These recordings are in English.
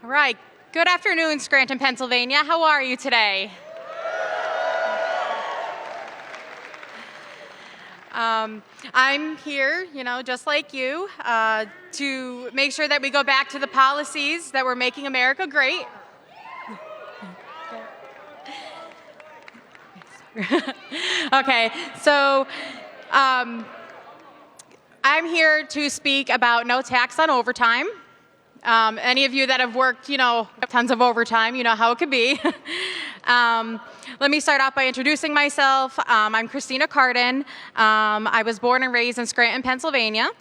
All right. Good afternoon, Scranton, Pennsylvania. How are you today? I'm here, just like you, to make sure that we go back to the policies that were making America great. Okay, so I'm here to speak about no tax on overtime. Any of you that have worked, tons of overtime, you know how it could be. Let me start off by introducing myself. I'm Christina Carden. I was born and raised in Scranton, Pennsylvania.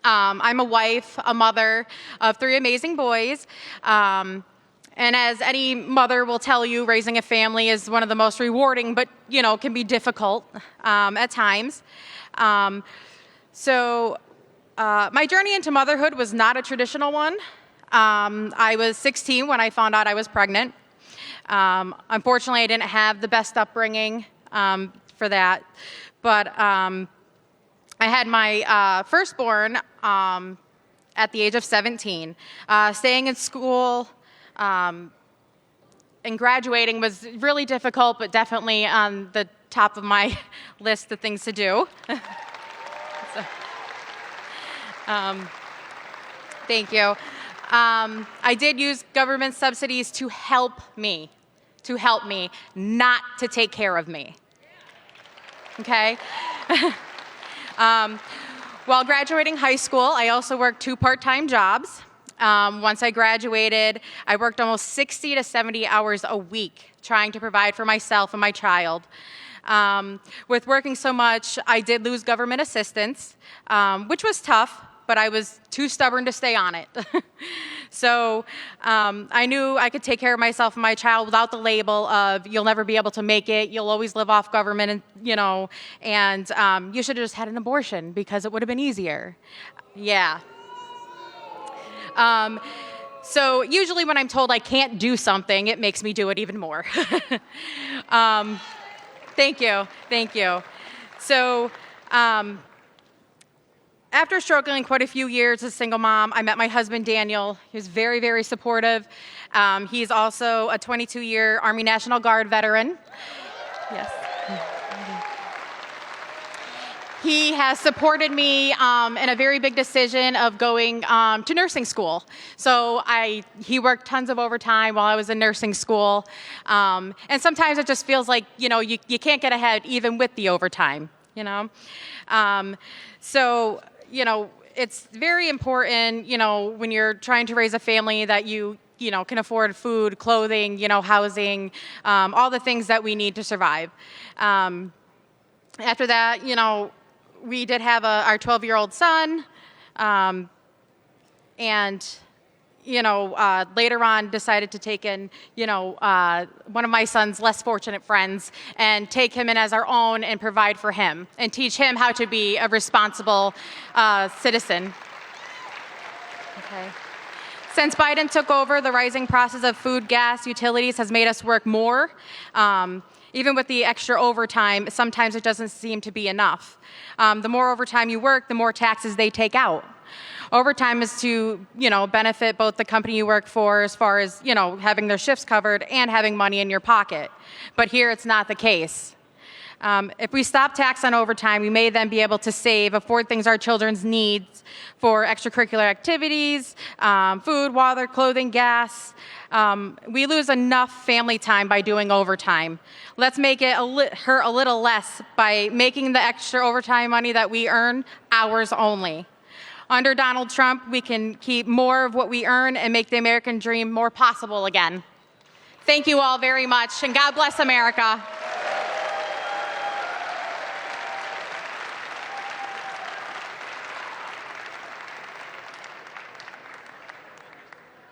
I'm a wife, a mother of 3 amazing boys. And as any mother will tell you, raising a family is one of the most rewarding, but, can be difficult at times. My journey into motherhood was not a traditional one. I was 16 when I found out I was pregnant. Unfortunately, I didn't have the best upbringing for that. But I had my firstborn at the age of 17. Staying in school and graduating was really difficult, but definitely on the top of my list of things to do. Thank you. I did use government subsidies to help me, not to take care of me. Okay? While graduating high school, I also worked 2 part-time jobs. Once I graduated, I worked almost 60 to 70 hours a week trying to provide for myself and my child. With working so much, I did lose government assistance, which was tough, but I was too stubborn to stay on it. So I knew I could take care of myself and my child without the label of you'll never be able to make it, you'll always live off government, and you should have just had an abortion because it would have been easier. Yeah. So usually when I'm told I can't do something, it makes me do it even more. Thank you. So after struggling quite a few years as a single mom, I met my husband, Daniel. He was very, very supportive. He's also a 22-year Army National Guard veteran. Yes. He has supported me in a very big decision of going to nursing school. So he worked tons of overtime while I was in nursing school. And sometimes it just feels like, you can't get ahead even with the overtime, it's very important, when you're trying to raise a family that you can afford food, clothing, housing, all the things that we need to survive. After that, we did have our 12-year-old son, and later on decided to take in, one of my son's less fortunate friends and take him in as our own and provide for him and teach him how to be a responsible citizen. Okay. Since Biden took over, the rising prices of food, gas, utilities has made us work more. Even with the extra overtime, sometimes it doesn't seem to be enough. The more overtime you work, the more taxes they take out. Overtime is to, benefit both the company you work for as far as, having their shifts covered and having money in your pocket. But here it's not the case. If we stop tax on overtime, we may then be able to afford things our children's needs for extracurricular activities, food, water, clothing, gas. We lose enough family time by doing overtime. Let's make it hurt a little less by making the extra overtime money that we earn hours only. Under Donald Trump, we can keep more of what we earn and make the American dream more possible again. Thank you all very much, and God bless America.